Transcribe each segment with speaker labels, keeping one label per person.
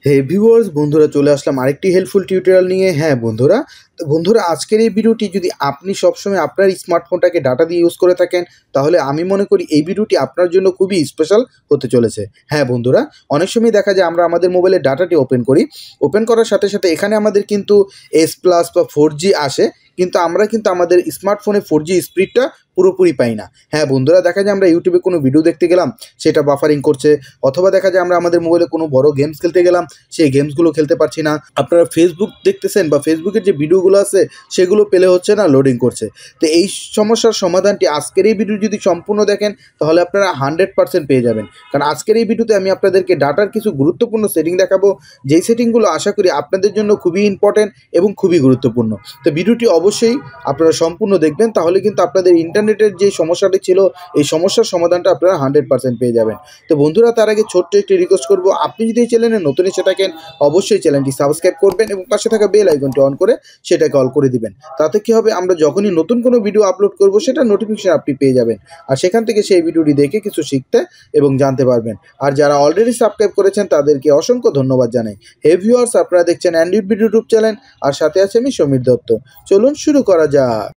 Speaker 1: হে viewers, বন্ধুরা চলে আসলাম আরেকটি হেল্পফুল টিউটোরিয়াল নিয়ে। হ্যাঁ বন্ধুরা আজকের এই ভিডিওটি যদি আপনি সবসময় আপনার স্মার্টফোনটাকে ডাটা দিয়ে ইউজ করে থাকেন, তাহলে আমি মনে করি এই ভিডিওটি আপনার জন্য খুবই স্পেশাল হতে চলেছে। হ্যাঁ বন্ধুরা, অনেক সময় দেখা যায় আমরা আমাদের মোবাইলের ডাটাটি ওপেন করার সাথে সাথে এখানে আমাদের কিন্তু S+ বা 4G আসে, কিন্তু আমরা আমাদের স্মার্টফোনে 4G স্পিডটা পুরোপুরি পাই না। হ্যাঁ বন্ধুরা, দেখা যায় আমরা ইউটিউবে কোনো ভিডিও দেখতে গেলাম, সেটা বাফারিং করছে, অথবা দেখা যায় আমরা আমাদের মোবাইলে কোনো বড় গেমস খেলতে গেলাম, সেই গেমসগুলো খেলতে পারছি না। আপনারা ফেসবুক দেখতেছেন বা ফেসবুকের যে ভিডিওগুলো আছে সেগুলো পেলে হচ্ছে না, লোডিং করছে। তো এই সমস্যার সমাধানটি আজকের এই ভিডিও যদি সম্পূর্ণ দেখেন তাহলে আপনারা 100% পেয়ে যাবেন। কারণ আজকের এই ভিডিওতে আমি আপনাদেরকে ডাটার কিছু গুরুত্বপূর্ণ সেটিং দেখাবো, যেই সেটিংগুলো আশা করি আপনাদের জন্য খুবই ইম্পর্টেন্ট এবং খুবই গুরুত্বপূর্ণ। তো ভিডিওটি অবশ্যই আপনারা সম্পূর্ণ দেখবেন, তাহলে কিন্তু আপনাদের ইন্টারনেটের যে সমস্যাটি ছিল এই সমস্যার সমাধানটা আপনারা 100% পেয়ে যাবেন। তো বন্ধুরা, তার আগে ছোট্ট একটি রিকোয়েস্ট করবো, আপনি যদি এই চ্যানেলে নতুন এসে থাকেন অবশ্যই চ্যানেলটি সাবস্ক্রাইব করবেন এবং পাশে থাকা বেল আইকনটি অন করে সেটাকে অল করে দিবেন। তাতে কি হবে, আমরা যখনই নতুন কোনো ভিডিও আপলোড করব সেটা নোটিফিকেশন আপনি পেয়ে যাবেন, আর সেখান থেকে সেই ভিডিওটি দেখে কিছু শিখতে এবং জানতে পারবেন। আর যারা অলরেডি সাবস্ক্রাইব করেছেন তাদেরকে অসংখ্য ধন্যবাদ জানাই। হে ভিউয়ার্স, আপনারা দেখছেন অ্যান্ড্রয়েড ভিডিও ইউটিউব চ্যানেল, আর সাথে আছে আমি সমীর দত্ত। চলুন শুরু করা যাক।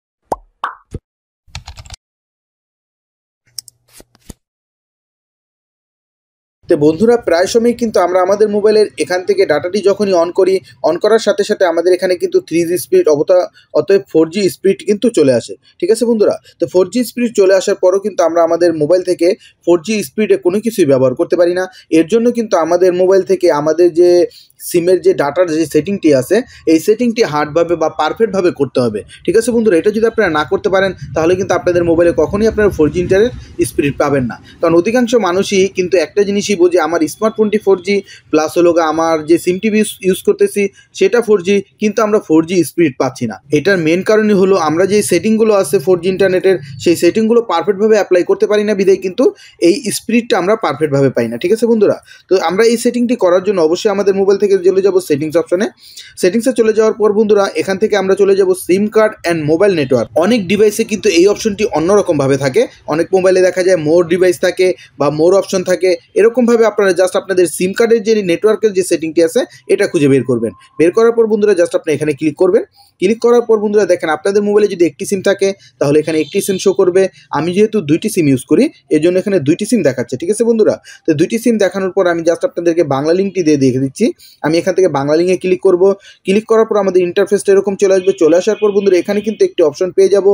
Speaker 1: তো বন্ধুরা, প্রায় সময় কিন্তু আমরা আমাদের মোবাইলের এখান থেকে ডাটাটি যখনই অন করার সাথে সাথে আমাদের এখানে কিন্তু 3G স্পিড অতএব 4G স্পিড কিন্তু চলে আসে। ঠিক আছে বন্ধুরা, তো 4G স্পিড চলে আসার পরও কিন্তু আমরা আমাদের মোবাইল থেকে 4G স্পিডে কোনো কিছুই ব্যবহার করতে পারি না। এর জন্য কিন্তু আমাদের মোবাইল থেকে আমাদের যে সিমের যে ডাটার যে সেটিংটি আছে এই সেটিংটি হার্ডভাবে বা পারফেক্টভাবে করতে হবে। ঠিক আছে বন্ধুরা, এটা যদি আপনারা না করতে পারেন তাহলে কিন্তু আপনাদের মোবাইলে কখনোই আপনারা 4G ইন্টারনেট স্পিড পাবেন না। কারণ অধিকাংশ মানুষই কিন্তু একটা জিনিসই বোঝে, আমার স্মার্টফোনটি 4G প্লাস হলো আমার যে সিম টিভি ইউজ করতেছি সেটা 4G, কিন্তু আমরা 4G স্পিড পাচ্ছি না। এটার মেন কারণই হলো আমরা যে সেটিংগুলো আছে 4G ইন্টারনেটের সেই সেটিংগুলো পারফেক্টভাবে অ্যাপ্লাই করতে পারি না, বিধায় কিন্তু এই স্পিডটা আমরা পারফেক্টভাবে পাই না। ঠিক আছে বন্ধুরা, তো আমরা এই সেটিংটি করার জন্য অবশ্যই আমাদের মোবাইল থেকে চলে যাব সেটিংস অপশনে। সেটিংসে চলে যাওয়ার পর বন্ধুরা এখান থেকে আমরা চলে যাব সিম কার্ড অ্যান্ড মোবাইল নেটওয়ার্ক। অনেক ডিভাইসে কিন্তু এই অপশনটি অন্যরকমভাবে থাকে, অনেক মোবাইলে দেখা যায় মোর ডিভাইস থাকে বা মোর অপশন থাকে। এরকমভাবে আপনারা জাস্ট আপনাদের সিম কার্ডের যে নেটওয়ার্কের যে সেটিংটি আছে এটা খুঁজে বের করবেন। বের করার পর বন্ধুরা জাস্ট আপনি এখানে ক্লিক করবেন। ক্লিক করার পর বন্ধুরা দেখেন আপনাদের মোবাইলে যদি একটি সিম থাকে তাহলে এখানে একটি সিম শো করবে। আমি যেহেতু দুইটি সিম ইউজ করি এর জন্য এখানে দুইটি সিম দেখাচ্ছে। ঠিক আছে বন্ধুরা, তো দুইটি সিম দেখানোর পর আমি জাস্ট আপনাদেরকে বাংলা লিঙ্কটি দিয়ে দেখে দিচ্ছি। আমি এখান থেকে বাংলা লিঙ্কে ক্লিক করব। ক্লিক করার পর আমাদের ইন্টারফেসটা এরকম চলে আসবে। চলে আসার পর বন্ধুরা এখানে কিন্তু একটি অপশন পেয়ে যাব,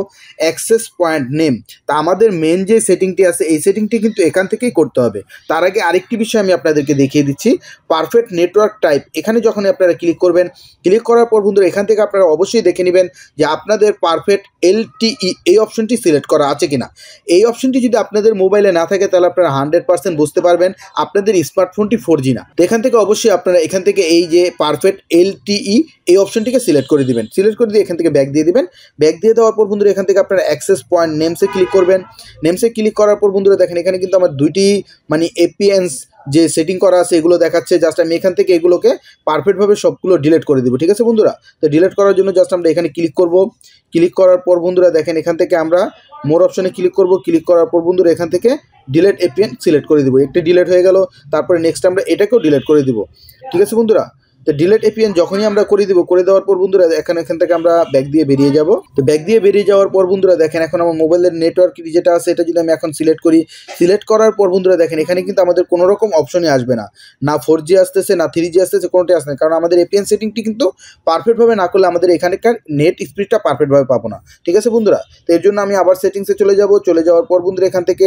Speaker 1: অ্যাক্সেস পয়েন্ট নেম। তা আমাদের মেন যে সেটিংটি আছে এই সেটিংটি কিন্তু এখান থেকেই করতে হবে। তার আগে আরেকটি বিষয় আমি আপনাদেরকে দেখিয়ে দিচ্ছি, পারফেক্ট নেটওয়ার্ক টাইপ। এখানে যখন আপনারা ক্লিক করবেন, ক্লিক করার পর বন্ধুরা এখান থেকে আপনারা অবশ্যই দেখে নেবেন যে আপনাদের পারফেক্ট LTE এই অপশনটি সিলেক্ট করা আছে কিনা। এই অপশনটি যদি আপনাদের মোবাইলে না থাকে তাহলে আপনারা 100% বুঝতে পারবেন আপনাদের স্মার্টফোনটি 4G না। তো এখান থেকে অবশ্যই আপনারা এখান থেকে এই যে পারফেক্ট LTE এই অপশনটিকে সিলেক্ট করে দিবেন। সিলেক্ট করে দিয়ে এখান থেকে ব্যাক দিয়ে দিবেন। ব্যাক দিয়ে দেওয়ার পর বন্ধুরা এখান থেকে আপনারা অ্যাক্সেস পয়েন্ট নেমসে ক্লিক করবেন। নেমসে ক্লিক করার পর বন্ধুরা দেখেন এখানে কিন্তু আমার দুইটি APNs যে সেটিং করা আছে এগুলো দেখাচ্ছে। জাস্ট আমি এখান থেকে এগুলোকে পারফেক্টভাবে সবগুলো ডিলিট করে দেবো। ঠিক আছে বন্ধুরা, তো ডিলিট করার জন্য জাস্ট আমরা এখানে ক্লিক করব। ক্লিক করার পর বন্ধুরা দেখেন এখান থেকে আমরা মোর অপশনে ক্লিক করব। ক্লিক করার পর বন্ধুরা এখান থেকে ডিলিট APN সিলেক্ট করে দেবো। একটি ডিলিট হয়ে গেল, তারপরে নেক্সট আমরা এটাকেও ডিলিট করে দিব। ঠিক আছে বন্ধুরা, তো ডিলিট APN যখনই আমরা করে দিব, করে দেওয়ার পর বন্ধুরা এখান থেকে আমরা ব্যাক দিয়ে বেরিয়ে যাব। তো ব্যাক দিয়ে বেরিয়ে যাওয়ার পর বন্ধুরা দেখেন এখন আমার মোবাইলের নেটওয়ার্ক যেটা আছে এটা যদি আমি এখন সিলেক্ট করি, সিলেক্ট করার পর বন্ধুরা দেখেন এখানে কিন্তু আমাদের কোনো রকম অপশনই আসবে না, না 4G আসতেছে না 3G আসতেছে, কোনোটাই আসবে না। কারণ আমাদের APN সেটিংটি কিন্তু পারফেক্টভাবে না করলে আমাদের এখানকার নেট স্পিডটা পারফেক্টভাবে পাবো না। ঠিক আছে বন্ধুরা, তো এর জন্য আমি আবার সেটিংসে চলে যাব। চলে যাওয়ার পর বন্ধুরা এখান থেকে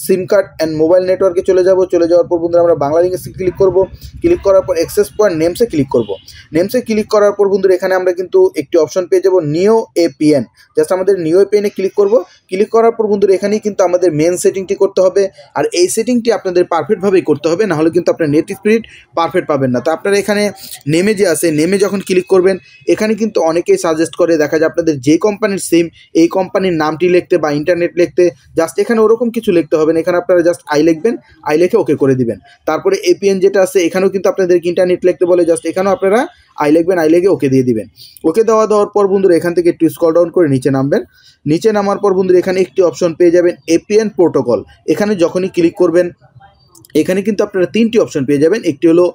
Speaker 1: সিম কার্ড অ্যান্ড মোবাইল নেটওয়ার্কে চলে যাব। চলে যাওয়ার পর বন্ধুরা আমরা বাংলা লিঙ্কে ক্লিক করব। ক্লিক করার পর অ্যাক্সেস পয়েন্ট নেমসে ক্লিক করব। নেমসে ক্লিক করার পর বন্ধুরা এখানে আমরা কিন্তু একটি অপশন পেয়ে যাব, নিউ APN। জাস্ট আমাদের নিউ APN-এ ক্লিক করব। ক্লিক করার পর বন্ধুরা এখানেই কিন্তু আমাদের মেন সেটিংটি করতে হবে, আর এই সেটিংটি আপনাদের পারফেক্টভাবেই করতে হবে, নাহলে কিন্তু আপনার নেট স্পিড পারফেক্ট পাবেন না। তো আপনারা এখানে নেমে যে আছে নেমে যখন ক্লিক করবেন এখানে কিন্তু অনেকেই সাজেস্ট করে, দেখা যায় আপনাদের যে কোম্পানির সিম এই কোম্পানির নামটি লিখতে বা ইন্টারনেট লিখতে, জাস্ট এখানে ওরকম কিছু লিখতে হবে না। এখানে আপনারা জাস্ট আই লিখবেন, আই লিখে ওকে করে দিবেন। তারপরে APN যেটা আছে এখানেও কিন্তু আপনাদেরকে ইন্টারনেট লিখতে বলে, জাস্ট এখানেও আপনারা আই লিখবেন, আই লিখে ওকে দিয়ে দিবেন। ওকে দেওয়ার পর বন্ধুরা এখান থেকে একটু স্ক্রল ডাউন করে নিচে নামবেন। নিচে নামার পর বন্ধুরা এখানে একটি অপশন পেয়ে যাবেন APN প্রোটোকল। এখানে যখনই ক্লিক করবেন এখানে কিন্তু আপনারা 3টি অপশন পেয়ে যাবেন। একটি হলো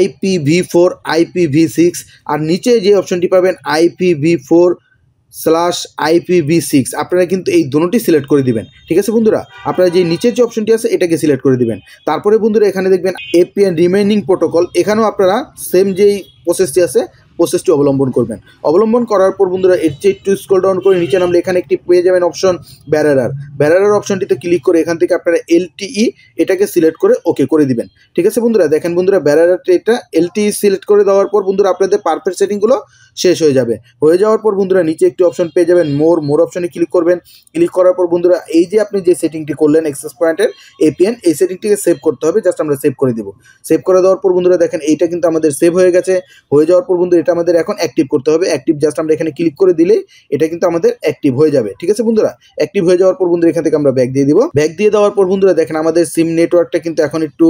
Speaker 1: IPv4, IPv6 আর নিচে যে অপশনটি পাবেন IPv4/IPv6 আপনারা কিন্তু এই দুটোটি সিলেক্ট করে দিবেন। ঠিক আছে বন্ধুরা, আপনারা যে নিচের যে অপশনটি আছে এটাকে সিলেক্ট করে দিবেন। তারপরে বন্ধুরা এখানে দেখবেন APN রিমেইনিং প্রোটোকল, এখানেও আপনারা সেম যেই প্রসেসটি আছে প্রসেসটি অবলম্বন করবেন। অবলম্বন করার পর বন্ধুরা এর যে একটু স্ক্রল ডাউন করে নিচে নামলে এখানে একটি পেয়ে যাবেন অপশন ব্যারারার অপশনটিতে ক্লিক করে এখান থেকে আপনারা LTE এটাকে সিলেক্ট করে ওকে করে দিবেন। ঠিক আছে বন্ধুরা, দেখেন বন্ধুরা ব্যারারারটা এটা LTE সিলেক্ট করে দেওয়ার পর বন্ধুরা আপনাদের পারফেক্ট সেটিংগুলো শেষ হয়ে যাবে। হয়ে যাওয়ার পর বন্ধুরা নিচে একটি অপশন পেয়ে যাবেন মোর অপশনে ক্লিক করবেন। ক্লিক করার পর বন্ধুরা এই যে আপনি যে সেটিংটি করলেন অ্যাক্সেস পয়েন্টের APN, এই সেটিংটিকে সেভ করতে হবে। জাস্ট আমরা সেভ করে দিব। সেভ করে দেওয়ার পর বন্ধুরা দেখেন এইটা কিন্তু আমাদের সেভ হয়ে গেছে। হয়ে যাওয়ার পর বন্ধুরা এটা আমাদের এখন অ্যাক্টিভ করতে হবে। অ্যাক্টিভ জাস্ট আমরা এখানে ক্লিক করে দিলেই এটা কিন্তু আমাদের অ্যাক্টিভ হয়ে যাবে। ঠিক আছে বন্ধুরা, অ্যাক্টিভ হয়ে যাওয়ার পর বন্ধুরা এখান থেকে আমরা ব্যাক দিয়ে দিব। ব্যাক দিয়ে দেওয়ার পর বন্ধুরা দেখেন আমাদের সিম নেটওয়ার্কটা কিন্তু এখন একটু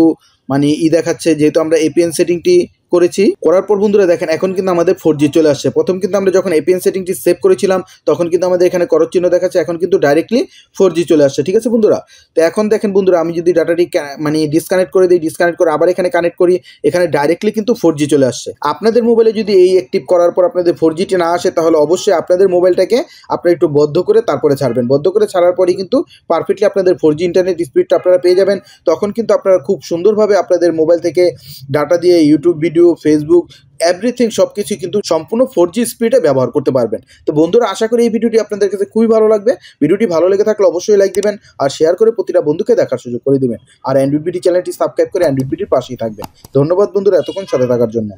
Speaker 1: মানে দেখাচ্ছে, যেহেতু আমরা APN সেটিংটি করেছি। করার পর বন্ধুরা দেখেন এখন কিন্তু আমাদের 4G চলে আসছে। প্রথম কিন্তু আমরা যখন APN সেটিংটি সেভ করেছিলাম তখন কিন্তু আমাদের এখানে করত চিহ্ন দেখাচ্ছে, এখন কিন্তু ডাইরেক্টলি 4G চলে আসছে। ঠিক আছে বন্ধুরা, তো এখন দেখেন বন্ধুরা আমি যদি ডাটাটি মানে ডিসকানেক্ট করে দিই, ডিসকানেক্ট করে আবার এখানে কানেক্ট করি, এখানে ডাইরেক্টলি কিন্তু 4G চলে আসছে। আপনাদের মোবাইলে যদি এই অ্যাক্টিভ করার পর আপনাদের 4Gটি না আসে তাহলে অবশ্যই আপনাদের মোবাইলটাকে আপনারা একটু বদ্ধ করে তারপরে ছাড়বেন। বদ্ধ করে ছাড়ার পরেই কিন্তু পারফেক্টলি আপনাদের 4G ইন্টারনেট স্পিডটা আপনারা পেয়ে যাবেন। তখন কিন্তু আপনারা খুব সুন্দরভাবে আপনাদের মোবাইল থেকে ডাটা দিয়ে ইউটিউব ভিডিও, ফেসবুক, এভরিথিং সব কিছু কিন্তু সম্পূর্ণ 4G স্পিডে ব্যবহার করতে পারবেন। তো বন্ধুরা আশা করি এই ভিডিওটি আপনাদের কাছে খুবই ভালো লাগবে। ভিডিওটি ভালো লেগে থাকলে অবশ্যই লাইক দিবেন আর শেয়ার করে প্রতিটা বন্ধুকে দেখার সুযোগ করে দিবেন। আর অ্যান্ড্রয়েড বিডি চ্যানেলটি সাবস্ক্রাইব করে অ্যান্ড্রয়েড বিডির পাশেই থাকবেন। ধন্যবাদ বন্ধুরা এতক্ষণ সাথে থাকার জন্য।